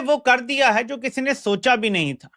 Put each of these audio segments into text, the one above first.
वो कर दिया है जो किसी ने सोचा भी नहीं था।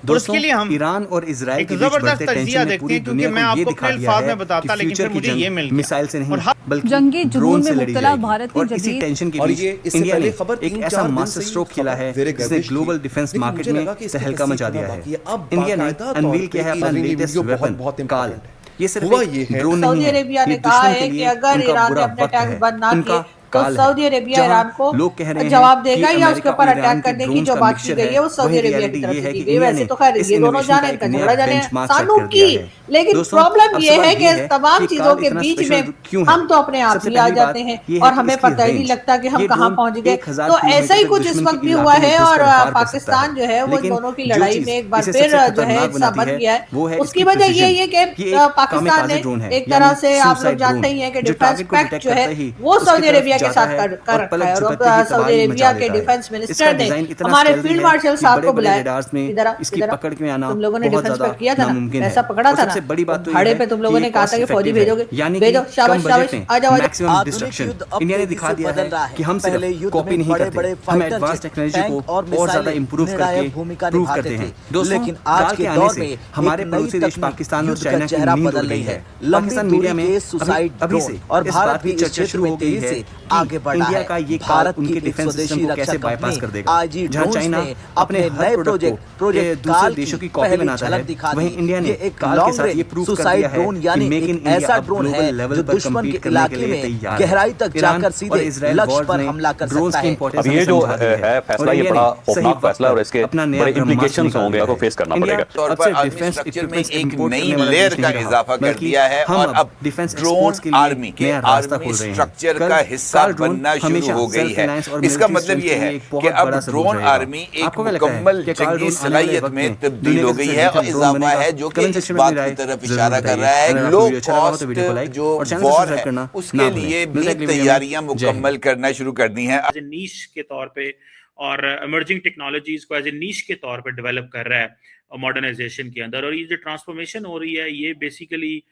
दोस्तों, उसके लिए हम ईरान और इजराइल के बीच जबरदस्त बढ़ते तजिया टेंशन ने देखते पूरी हैं, क्योंकि दुनिया मैं को ये आपको दिखा अपने दिया अल्फाज है में बताता, कि लेकिन फ्यूचर फिर की मुझे ये जंग मिल गया। मिसाइल से नहीं और बल्कि जंगी ड्रोन जुनून से में लड़ी मुब्तला जाएगी। भारत ने और इसी जदीद टेंशन के और बीच ये इससे इंडिया पहले ने खबर एक 3-4 ऐसा दिन मास्टर से ही स्ट्रोक खेला है खबर जिसने ग्लोबल डिफेंस लेकिन मार्केट मुझे में लगा कि इसकी तहलका किस्सी मचा दिया कहना है। बाकी है। अब इंडिया ने बाकायदा तौर अनवील पे किया है अपना ईरानी लेटेस्ट वीडियो वेपन बहुत काल। इंपॉर्टेंट है। ये सिर्फ हुआ एक ये है ड्रोन सऊदी नहीं है, अरेबिया ये ने कहा दुश्मन है के कि लिए अगर उनका ईरान ने बुरा अपने वक्त टैंक्स है, बंद ना उनका किए तो काल सऊदी है। अरेबिया ईरान को लोग कह रहे हैं जवाब देगा कि या उसके अमेरिका ऊपर और ईरान अटैक के करने की ड्रोन्स जो का बात की मिक्सचर गई है। है वो सऊदी वही अरेबिया की रियलिटी तरफ ये से है की कि गई। इंडिया वैसे ने तो खैर इस ये दोनों इनोवेशन का जाने एक झगड़ा नया जाने बेंचमार्क सेट सानू कर दिया की, है। लेकिन दोस्तों, प्रॉब्लम अब ये सवाल है ये कि है तमाम कि चीजों काल के इतना बीच स्पेशल में क्यों है। हम तो अपने आप सबसे ही आ पहली जाते बात हैं ये है और कि हमें इसकी पता ही नहीं रेंज। लगता कि हम ये कहाँ ड्रोन पहुंच गए। 1000 तो ऐसा ही किलोमीटर तक कुछ इस दुश्मन वक्त के भी हुआ इलाके में है और घुसकर वार कर सकता पाकिस्तान जो है वो इन लेकिन दोनों की जो लड़ाई चीज में एक बार इसे फिर सबसे जो है खतरनाक एक बनाती साबित है किया है। वो है उसकी इसकी वजह ये प्रिसिजन। है कि ये एक पाकिस्तान ने कामिकाज़े ड्रोन है, एक तरह यानी से आप लोग सुसाइड जानते ड्रोन, ही हैं कि जो डिफेंस टारगेट को पैक्ट डिटेक्ट जो है करते ही वो उसकी सऊदी तरफ अरेबिया के जाता साथ है कर और रखा पलक है। और झपकते ही अब सऊदी तबाही मचा अरेबिया के देता है। डिफेंस इसका मिनिस्टर ने डिजाइन इतना हमारे स्टेल्दी फील्ड है मार्शल कि साहब बड़े को बड़े बुलाया, रडार्स में इधर इसकी इधर पकड़ में आना तुम लोगों ने बहुत डिफेंस ज्यादा पैक्ट किया था ना, नामुमकिन है। पैसा पकड़ा और था ना, सबसे बड़ी बात तो ये भाड़े है पे तुम कि लोगों ये ने कहा था कॉस्ट कि फौजी इफेक्टिव है, भेजोगे, यानी कि भेजो, शाबाश कम शाबाश, बजट में आ जाओ आ जाओ। मैक्सिमम आधुनिक डिस्ट्रक्शन। युद्ध अब इंडिया ने तेजी दिखा से दिया बदल है रहा है। कि हम पहले सिर्फ युद्ध कॉपी में नहीं बड़े-बड़े करते, हम fighter advance jet, technology tank को और और ज्यादा मिसाइलें इंप्रूव निर्णायक करके भूमिका प्रूव निभाते करते थे। हैं। दोस्तों, लेकिन आज काल के के आने दौर से में हमारे एक नई पड़ोसी देश तकनीक पाकिस्तान और युद्ध का चाइना की चेहरा नींद बदल उड़ रही गई है। है। लंबी पाकिस्तान दूरी मीडिया में के सुसाइड अभी से ड्रोन और इस भारत बात भी की इस चर्चा क्षेत्र शुरू में हो गई तेजी है से कि आगे बढ़ रहा इंडिया का है। ये काल भारत उनके की एक डिफेंस सिस्टम स्वदेशी को रक्षा कैसे बाईपास कर कंपनी देगा। आईजी जहां ड्रोन्स चाइना ने अपने अपने हर नए प्रोडक्ट को प्रोजेक्ट दूसरे काल देशों की की कॉपी पहली बनाता है, झलक दिखा वहीं दी। इंडिया ने ये एक काल के लॉन्ग साथ ये रेंज प्रूव कर सुसाइड दिया है ड्रोन कि यानी मेक इन एक इंडिया ऐसा अब ड्रोन ग्लोबल है लेवल जो पर दुश्मन कम्पीट के करने के इलाके लिए में तैयार है। गहराई तक ईरान जाकर और सीधे इजराइल लक्ष्य पर ने हमला कर ड्रोन्स सकता की है। इंपॉर्टेंस अब ये जो समझा दी है फैसला और ये इंडिया बड़ा ने सही खौफनाक वक्त फैसला है और पर इसके अपना नया बड़े ब्रह्मास्त्र implications निकाल होंगे दिया आपको है। फेस करना इंडिया पड़ेगा। तौर अब पर सिर्फ आर्मी डिफेंस स्ट्रक्चर में इक्विपमेंट्स एक इंपोर्ट नई करने वाला लेयर देश का नहीं रहा, इजाफा कर बल्कि दिया है हम और अब अब डिफेंस ड्रोन एक्सपोर्ट्स के लिए आर्मी के नया रास्ता आर्मी खोल रहे हैं। स्ट्रक्चर कल का हिस्सा काल ड्रोन बनना शुरू हमेशा हो गई सेल्फ है। फाइनेंस और इसका मिलिट्री मतलब स्ट्रेंथ ये के लिए है एक कि बहुत अब बड़ा सबूत ड्रोन रहेगा। आर्मी एक आपको क्या लगता है मुकम्मल कि काल जंगी ड्रोन आने वाले सलाहियत वक्त में में तब्दील दुनिया हो का गई सबसे है अच्छा और ड्रोन इजाफा बनेगा? है जो कि कमेंट इस सेक्शन में बात अपनी राय की तरफ जरूर इशारा कर बताइए। रहा है अगर आपको लो वीडियो अच्छा लगा हो तो कॉस्ट वीडियो को लाइक जो और चैनल को वॉर सब्सक्राइब है करना उसके ना भूलें। लिए मिलते हैं भी अगली वीडियो में। तैयारियां जय हिंद। मुकम्मल करना शुरू कर दी हैं। एज ए नीश के तौर पे और इमर्जिंग टेक्नोलॉजीज को एज ए नीश के तौर पे डेवलप कर रहा है मॉडर्नाइजेशन के अंदर। और ये जो ट्रांसफॉर्मेशन हो रही है ये बेसिकली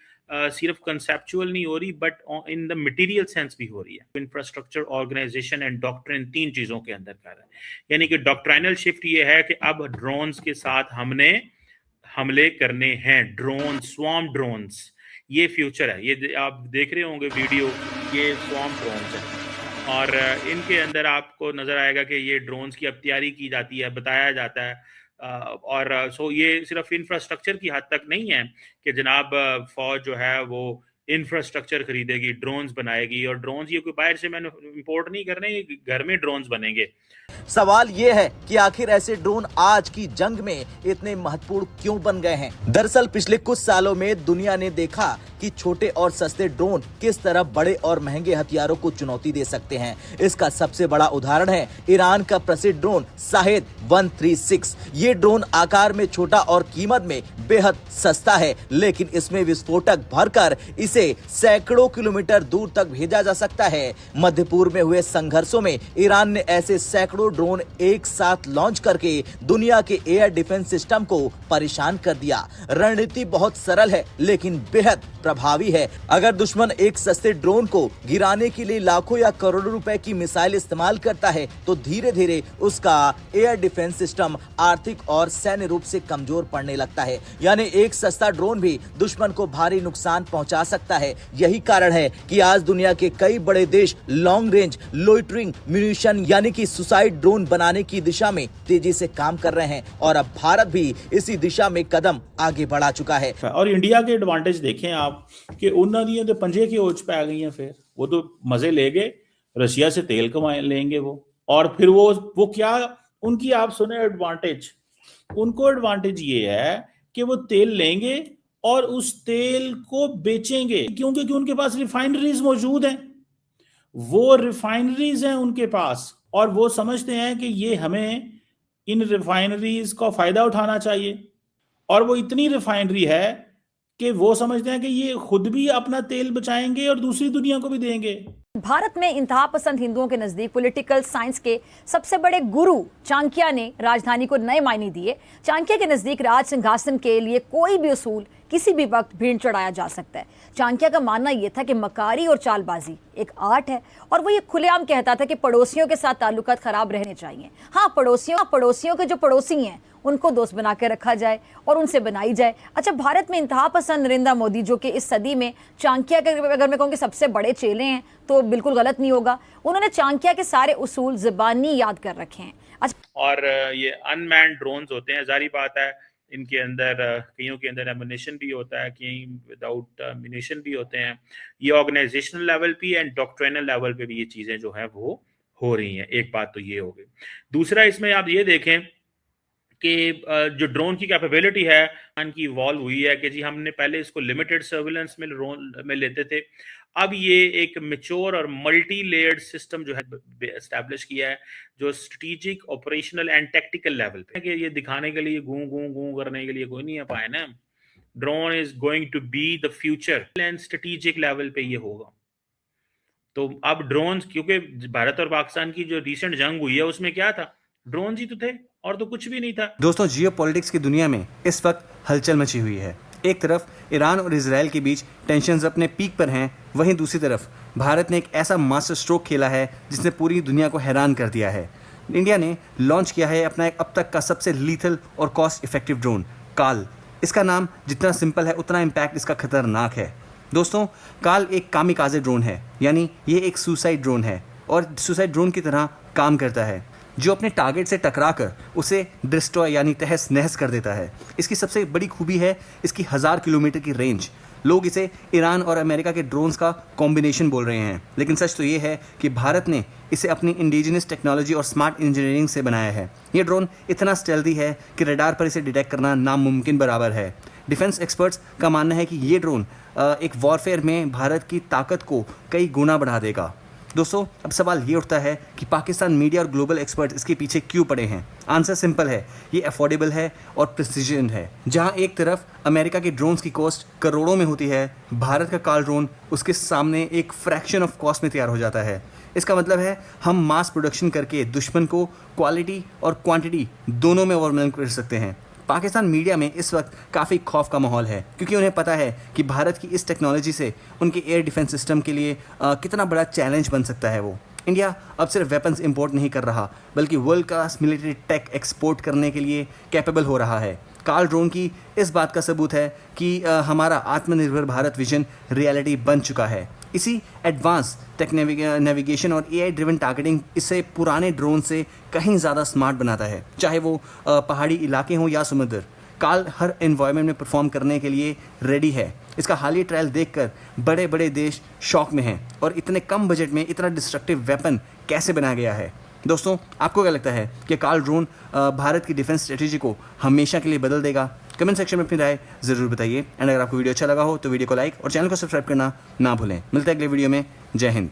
सिर्फ कंसेप्चुअल नहीं हो रही but in the material sense भी हो रही है। इंफ्रास्ट्रक्चर, ऑर्गेनाइजेशन एंड डॉक्ट्रिन, तीन चीजों के अंदर कर रहा है। यानी कि डॉक्ट्राइनल शिफ्ट ये है कि अब ड्रोन्स के साथ हमने हमले करने हैं। ड्रोन, स्वॉर्म ड्रोन्स, ये फ्यूचर है। ये आप देख रहे होंगे वीडियो, ये स्वॉर्म ड्रोन्स है और इनके अंदर आपको नजर आएगा कि ये ड्रोन्स की अब तैयारी की जाती है, बताया जाता है। और सो ये सिर्फ इंफ्रास्ट्रक्चर की हद तक नहीं है कि जनाब फौज जो है वो इंफ्रास्ट्रक्चर खरीदेगी, ड्रोन्स बनाएगी। और ड्रोन्स ये कोई बाहर से मैंने इंपोर्ट नहीं करने, घर में ड्रोन्स बनेंगे। सवाल ये है कि आखिर ऐसे ड्रोन आज की जंग में इतने महत्वपूर्ण क्यों बन गए हैं? दरअसल पिछले कुछ सालों में दुनिया ने देखा कि छोटे और सस्ते ड्रोन किस तरह बड़े और महंगे हथियारों को चुनौती दे सकते हैं। इसका सबसे बड़ा उदाहरण है ईरान का प्रसिद्ध ड्रोन शाहेद 136। ये ड्रोन आकार में छोटा और कीमत में बेहद सस्ता है, लेकिन इसमें विस्फोटक भरकर इसे सैकड़ों किलोमीटर दूर तक भेजा जा सकता है। मध्य पूर्व में हुए संघर्षों में ईरान ने ऐसे सैकड़ों ड्रोन एक साथ लॉन्च करके दुनिया के एयर डिफेंस सिस्टम को परेशान कर दिया। रणनीति बहुत सरल है लेकिन बेहद प्रभावी है। अगर दुश्मन एक सस्ते ड्रोन को गिराने के लिए लाखों या करोड़ों रुपए की मिसाइल इस्तेमाल करता है तो धीरे धीरे उसका एयर डिफेंस सिस्टम आर्थिक और सैन्य रूप से कमजोर पड़ने लगता है। यानी एक सस्ता ड्रोन भी दुश्मन को भारी नुकसान पहुंचा सकता है। यही कारण है कि आज दुनिया के कई बड़े देश लॉन्ग रेंज लोइटरिंग म्यूनिशन यानी कि सुसाइड ड्रोन बनाने की दिशा में तेजी से काम कर रहे हैं और अब भारत भी इसी दिशा में कदम आगे बढ़ा चुका है। और इंडिया के एडवांटेज देखें आप कि उन्होंने तो पंजे की ओज पे आ गई हैं। फिर वो तो मजे ले गए, रशिया से तेल कमाए लेंगे वो, और फिर वो क्या उनकी आप सुने एडवांटेज, उनको एडवांटेज ये है कि वो तेल लेंगे और उस तेल को बेचेंगे क्योंकि उनके पास रिफाइनरीज मौजूद हैं। वो रिफाइनरीज हैं उनके पास और वो समझते हैं कि ये हमें इन रिफाइनरीज का फायदा उठाना चाहिए। और वो इतनी रिफाइनरी है कि वो समझते हैं कि ये खुद भी अपना तेल बचाएंगे और दूसरी दुनिया को भी देंगे। भारत में इंतहा पसंद हिंदुओं के नजदीक पॉलिटिकल साइंस के सबसे बड़े गुरु चाणक्य ने राजधानी को नए मायने दिए। चाणक्य के नजदीक राज सिंहासन के लिए कोई भी उसूल किसी भी वक्त भीड़ चढ़ाया जा सकता है। चाणक्य का मानना यह था कि मकारी और चालबाजी एक आर्ट है और वो ये खुलेआम कहता था कि पड़ोसियों के साथ ताल्लुकात खराब रहने चाहिए। हाँ, पड़ोसियों के जो पड़ोसी हैं उनको दोस्त बना के रखा जाए और उनसे बनाई जाए। अच्छा, भारत में इंतहा पसंद नरेंद्र मोदी जो कि इस सदी में चाणक्य के, अगर मैं कहूँ कि सबसे बड़े चेले हैं तो बिल्कुल गलत नहीं होगा। उन्होंने चाणक्य के सारे उसूल ज़बानी याद कर रखे हैं। और ये अनमैन्ड ड्रोन्स होते हैं, जारी बात है इनके अंदर कईयों के अंदर एमुनेशन भी होता है, कहीं विदाउट एमुनेशन भी होते हैं। ये ऑर्गेनाइजेशनल लेवल पे एंड डॉक्ट्रिनल लेवल पे भी ये चीज़ें जो है वो हो रही हैं। एक बात तो ये हो गई। दूसरा, इसमें आप ये देखें कि जो ड्रोन की कैपेबिलिटी है की इवॉल्व हुई है कि जी हमने पहले इसको लिमिटेड सर्विलेंस में लेते थे, अब ये एक मेच्योर और मल्टी लेयर्ड सिस्टम जो है एस्टैब्लिश किया है, जो strategic, operational and tactical level पे कि ये दिखाने के लिए गूं गूं गूं करने के लिए कोई नहीं है पाए ना। Drone is going to be the future and strategic level पे ये होगा। तो अब ड्रोन, क्योंकि भारत और पाकिस्तान की जो रिसेंट जंग हुई है उसमें क्या था, ड्रोन ही तो थे और तो कुछ भी नहीं था। दोस्तों, जियोपॉलिटिक्स की दुनिया में इस वक्त हलचल मची हुई है। एक तरफ ईरान और इजराइल के बीच टेंशन्स अपने पीक पर हैं, वहीं दूसरी तरफ भारत ने एक ऐसा मास्टर स्ट्रोक खेला है जिसने पूरी दुनिया को हैरान कर दिया है। इंडिया ने लॉन्च किया है अपना एक अब तक का सबसे लीथल और कॉस्ट इफेक्टिव ड्रोन काल। इसका नाम जितना सिंपल है उतना इम्पैक्ट इसका खतरनाक है। दोस्तों, काल एक कामिकाजे ड्रोन है, यानी ये एक सुसाइड ड्रोन है और सुसाइड ड्रोन की तरह काम करता है, जो अपने टारगेट से टकराकर उसे डिस्ट्रॉय यानी तहस नहस कर देता है। इसकी सबसे बड़ी खूबी है इसकी 1000 किलोमीटर की रेंज। लोग इसे ईरान और अमेरिका के ड्रोन्स का कॉम्बिनेशन बोल रहे हैं, लेकिन सच तो ये है कि भारत ने इसे अपनी इंडिजिनस टेक्नोलॉजी और स्मार्ट इंजीनियरिंग से बनाया है। ये ड्रोन इतना स्टेल्दी है कि रडार पर इसे डिटेक्ट करना नामुमकिन बराबर है। डिफेंस एक्सपर्ट्स का मानना है कि ये ड्रोन एक वॉरफेयर में भारत की ताकत को कई गुना बढ़ा देगा। दोस्तों, अब सवाल ये उठता है कि पाकिस्तान मीडिया और ग्लोबल एक्सपर्ट इसके पीछे क्यों पड़े हैं। आंसर सिंपल है, ये अफोर्डेबल है और प्रिसीजन है। जहां एक तरफ अमेरिका के ड्रोन्स की कॉस्ट करोड़ों में होती है, भारत का काल ड्रोन उसके सामने एक फ्रैक्शन ऑफ कॉस्ट में तैयार हो जाता है। इसका मतलब है हम मास प्रोडक्शन करके दुश्मन को क्वालिटी और क्वांटिटी दोनों में ओवरवेल्म कर सकते हैं। पाकिस्तान मीडिया में इस वक्त काफ़ी खौफ का माहौल है, क्योंकि उन्हें पता है कि भारत की इस टेक्नोलॉजी से उनके एयर डिफेंस सिस्टम के लिए कितना बड़ा चैलेंज बन सकता है वो। इंडिया अब सिर्फ वेपन्स इंपोर्ट नहीं कर रहा, बल्कि world class military tech export करने के लिए कैपेबल हो रहा है। काल ड्रोन की इस बात का सबूत है कि हमारा आत्मनिर्भर भारत विजन रियलिटी बन चुका है। इसी एडवांस टेक नेविगेशन और AI ड्रिवन टारगेटिंग इसे पुराने ड्रोन से कहीं ज़्यादा स्मार्ट बनाता है, चाहे वो पहाड़ी इलाके हों या समुद्र। काल हर एनवायरनमेंट में परफॉर्म करने के लिए रेडी है। इसका हालिया ट्रायल देखकर बड़े बड़े देश शॉक में हैं और इतने कम बजट में इतना डिस्ट्रक्टिव वेपन कैसे बनाया गया है। दोस्तों, आपको क्या लगता है कि काल ड्रोन भारत की डिफेंस स्ट्रेटेजी को हमेशा के लिए बदल देगा? कमेंट सेक्शन में अपनी राय ज़रूर बताइए। एंड अगर आपको वीडियो अच्छा लगा हो तो वीडियो को लाइक और चैनल को सब्सक्राइब करना ना भूलें। मिलते हैं अगले वीडियो में। जय हिंद।